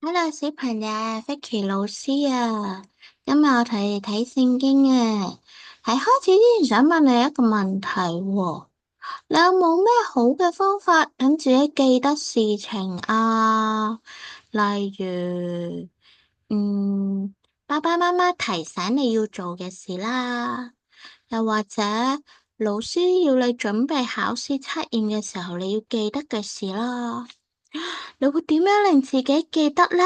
Hello，小朋友，Vicky 老師啊，今日我哋睇聖經啊。喺開始之前，想問你一個問題喎，你有冇咩好嘅方法等自己記得事情啊？例如，爸爸媽媽提醒你要做嘅事啦，又或者老師要你準備考試測驗嘅時候，你要記得嘅事啦。你會點樣令自己記得呢？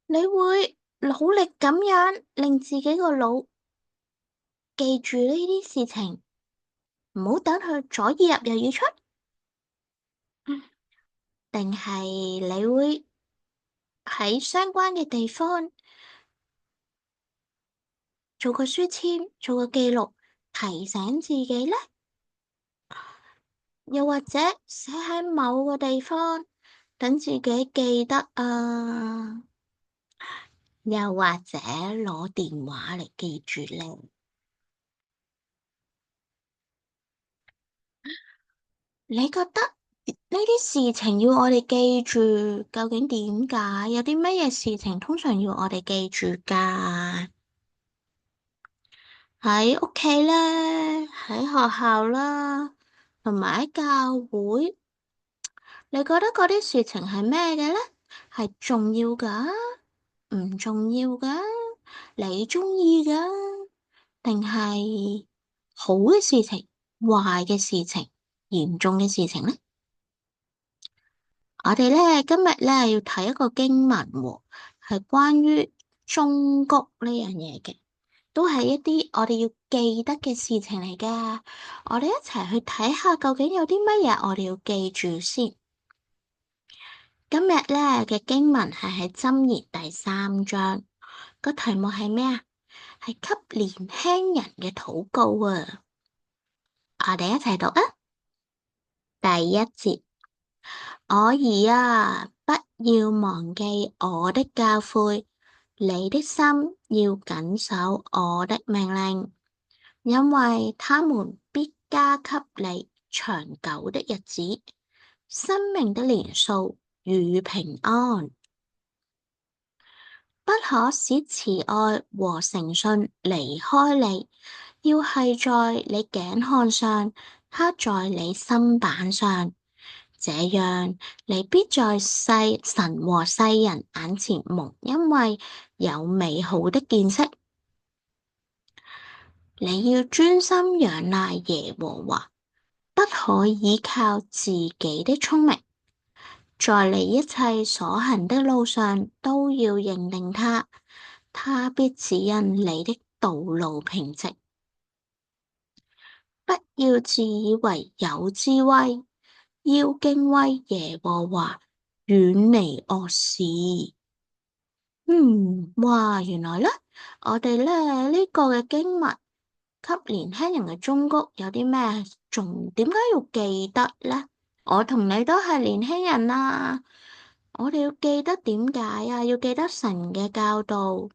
你會努力咁樣令自己個腦記住呢啲事情，唔好等佢左耳入右耳出，定係你會喺相關嘅地方做個書籤，做個記錄，提醒自己呢？又或者寫喺某個地方，等自己記得啊？又或者攞電話嚟記住呢？你覺得呢啲事情要我哋記住，究竟點解？有啲乜嘢事情通常要我哋記住㗎？喺屋企啦，喺學校啦，同埋喺教會，你覺得嗰啲事情係咩嘅咧？係重要㗎，唔重要㗎？你鍾意㗎，定係好嘅事情、壞嘅事情、嚴重嘅事情咧？我哋咧今日咧要睇一個經文喎，係關於忠告呢樣嘢嘅，都係一啲我哋要記得嘅事情嚟噶。我哋一齊去睇下究竟有啲乜嘢我哋要記住先。今日咧嘅經文係喺箴言第3章，個題目係咩啊？係給年輕人嘅禱告啊！我哋一齊讀啊！第一節。我兒啊，不要忘記我的教誨，你的心要謹守我的命令，因為他們必加給你長久的日子，生命的年數與平安。不可使慈愛和誠信離開你，要繫在你頸項上，刻在你心板上。這樣，你必在神和世人眼前蒙恩惠，有美好的見識。你要專心仰賴耶和華，不可倚靠自己的聰明，在你一切所行的路上都要認定他，他必指引你的道路平直。不要自以為有智慧，要敬畏耶和華，遠離惡事。哇，原來咧，我哋咧呢個嘅經文給年輕人嘅忠告有啲咩重點解要記得咧？我同你都係年輕人啦，我哋要記得點解啊？要記得神嘅教導，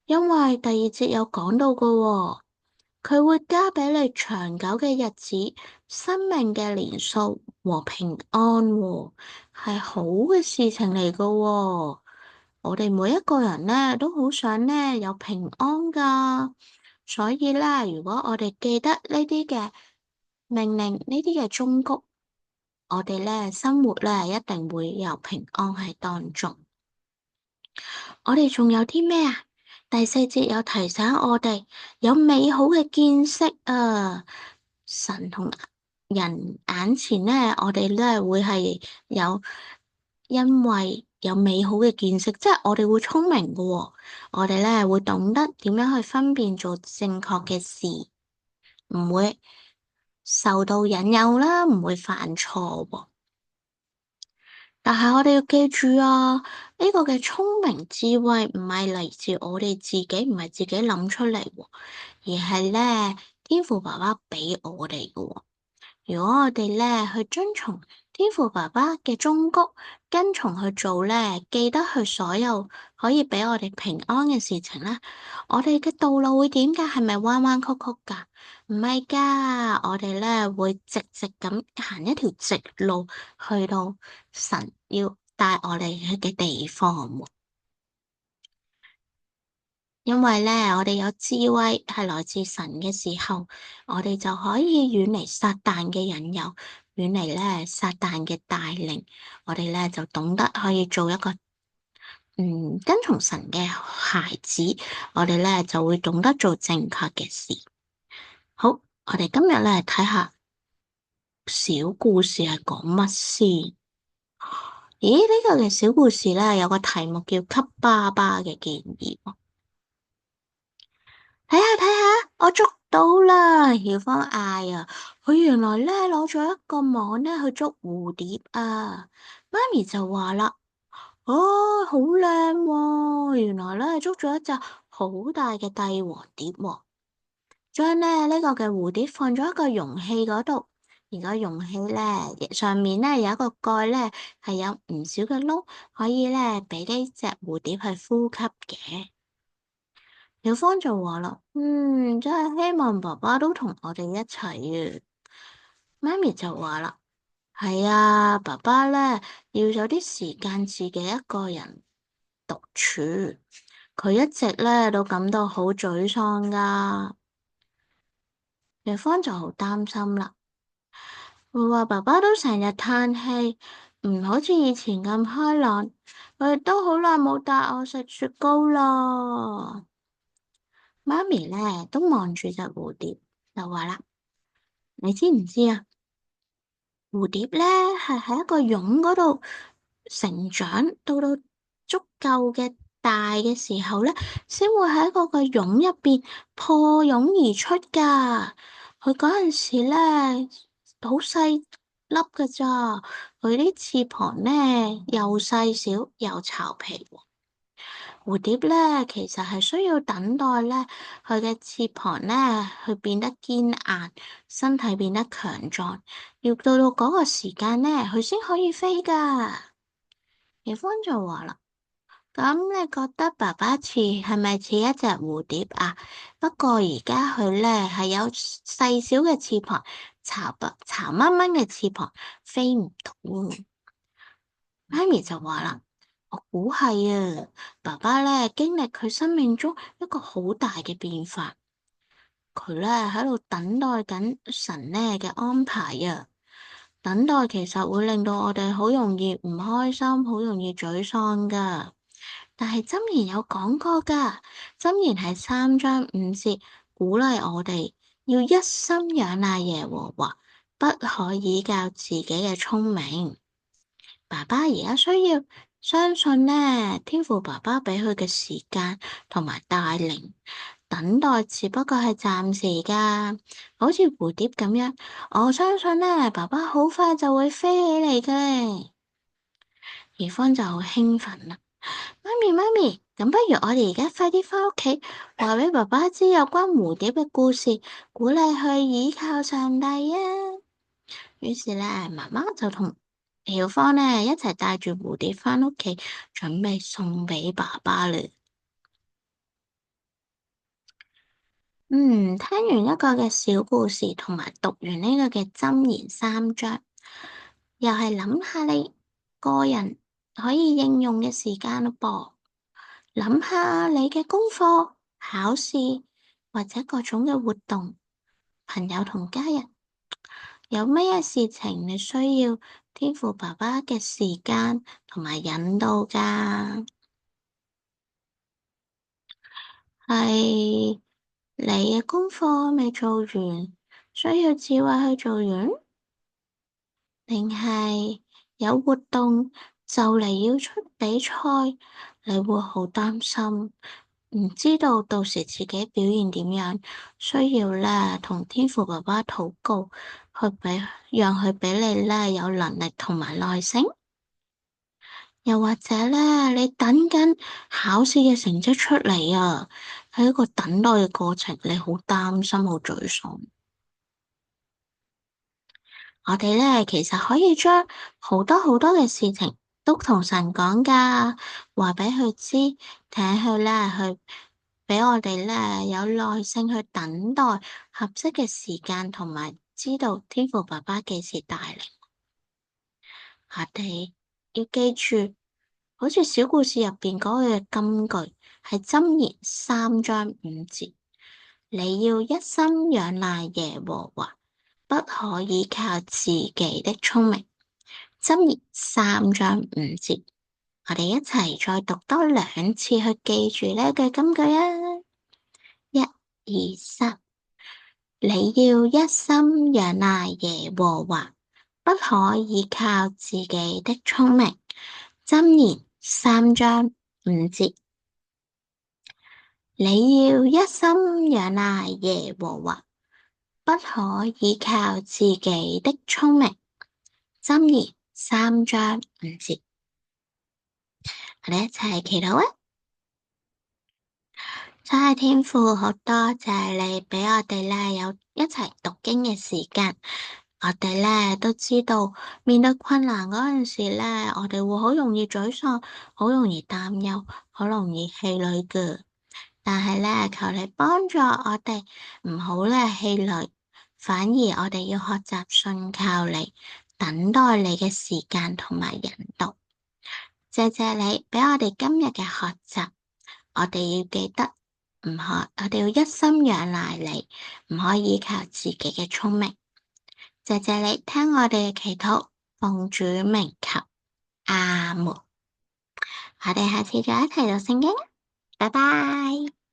因為第二節有講到㗎喎。佢會加畀你長久嘅日子、生命嘅年數和平安喎，係好嘅事情嚟㗎喎。我哋每一個人咧都好想咧有平安噶，所以咧，如果我哋記得呢啲嘅命令、呢啲嘅忠告，我哋咧生活咧一定會有平安喺當中。我哋仲有啲咩啊？第4節有提醒我哋有美好嘅見識啊！神同人眼前咧，我哋咧會係有，因為有美好嘅見識，即係我哋會聰明嘅喎，我哋咧會懂得點樣去分辨做正確嘅事，唔會受到引誘啦，唔會犯錯喎。但係我哋要記住啊，呢個嘅聰明智慧唔係嚟自我哋自己，唔係自己諗出嚟喎，而係咧天父爸爸畀我哋嘅喎。如果我哋咧去遵從天父爸爸嘅忠告，跟從去做咧，記得去所有可以俾我哋平安嘅事情咧，我哋嘅道路會點㗎？係咪彎彎曲曲㗎？唔係㗎，我哋咧會直直咁行一條直路，去到神要帶我哋去嘅地方。因為咧，我哋有智慧係來自神嘅時候，我哋就可以遠離撒旦嘅引誘，遠離咧撒旦嘅帶領，我哋咧就懂得可以做一個跟從神嘅孩子，我哋咧就會懂得做正確嘅事。好，我哋今日咧睇下小故事係講乜先？咦，呢個嘅小故事咧有個題目叫給爸爸嘅建議。睇下睇下，我捉到啦！曉芳嗌啊，佢原來咧攞咗一個網咧去捉蝴蝶啊。媽咪就話啦，哦，好靚喎！原來咧捉咗一隻好大嘅帝王蝶喎。將呢個嘅蝴蝶放咗一個容器嗰度，而個容器咧上面咧有一個蓋咧係有唔少嘅窿，可以咧俾呢隻蝴蝶去呼吸嘅。小芳就話啦，真係希望爸爸都同我哋一齊啊。媽咪就話啦，係啊，爸爸咧要有啲時間自己一個人獨處，佢一直咧都感到好沮喪噶。小芳就好擔心啦，佢話爸爸都成日嘆氣，唔好似以前咁開朗，佢亦都好耐冇帶我食雪糕啦。媽咪咧都望住隻蝴蝶，就話啦：你知唔知啊？蝴蝶咧係喺一個蛹嗰度成長，到足夠嘅大嘅時候咧，先會喺嗰個蛹入邊破蛹而出噶。佢嗰陣時咧好細粒噶咋，佢啲翅膀咧又細小又巢皮。蝴蝶咧，其實係需要等待咧，佢嘅翅膀咧，去變得堅硬，身體變得強壯，要到嗰個時間咧，佢先可以飛噶。葉芳就話啦，咁你覺得爸爸係咪似一隻蝴蝶啊？不過而家佢咧係有細小嘅翅膀，巢掹掹嘅翅膀，飛唔到。媽咪就話啦。我估係啊，爸爸咧經歷佢生命中一個好大嘅變化，佢咧喺度等待緊神咧嘅安排啊。等待其實會令到我哋好容易唔開心，好容易沮喪噶。但係箴言有講過噶，箴言係3章5節，鼓勵我哋要一心仰賴耶和華，不可倚靠自己嘅聰明。爸爸而家需要相信呢，天父爸爸俾佢嘅時間同埋帶領，等待只不過係暫時噶，好似蝴蝶咁樣。我相信呢，爸爸好快就會飛起嚟嘅咧。兒芳就好興奮啦，媽咪，咁不如我哋而家快啲返屋企，話俾爸爸知有關蝴蝶嘅故事，鼓勵佢倚靠上帝啊！於是咧，媽媽就同曉芳咧一齊帶住蝴蝶返屋企，準備送俾爸爸啦。聽完一個嘅小故事，同埋讀完呢個嘅箴言3章，又係諗下你個人可以應用嘅時間咯噃。諗下你嘅功課、考試或者各種嘅活動，朋友同家人。有咩事情你需要天父爸爸嘅時間同埋引導㗎？係你嘅功課未做完，需要智慧去做完，定係有活動就嚟要出比賽，你會好擔心，唔知道到時自己表現點樣，需要咧同天父爸爸禱告，讓佢俾你咧有能力同埋耐性。又或者咧，你等緊考試嘅成績出嚟啊，喺一個等待嘅過程，你好擔心，好沮喪。我哋咧其實可以將好多好多嘅事情都同神講㗎，話俾佢知，請佢咧去俾我哋咧有耐性去等待合適嘅時間，同埋知道天父爸爸幾時帶嚟。我哋要記住，好似小故事入邊嗰個嘅金句係箴言3章5節，你要一心仰賴耶和華，不可依靠自己的聰明。箴言3章5節，我哋一齊再讀多2次去記住呢句金句啊！1、2、3，你要一心仰賴耶和華，不可依靠自己的聰明。箴言3章5節，你要一心仰賴耶和華，不可依靠自己的聰明。箴言3章5節，我哋一齊祈禱啊！真係天父，好多謝你俾我哋咧有一齊讀經嘅時間。我哋咧都知道面對困難嗰陣時咧，我哋會好容易沮喪，好容易擔憂，好容易氣餒㗎。但係咧，求你幫助我哋唔好咧氣餒，反而我哋要學習信靠你，等待你嘅時間同埋引導。謝謝你俾我哋今日嘅學習，我哋要記得我哋要一心仰賴你，唔可以依靠自己嘅聰明。謝謝你聽我哋嘅祈禱，奉主名求，阿門。我哋下次再一齊讀聖經，拜拜。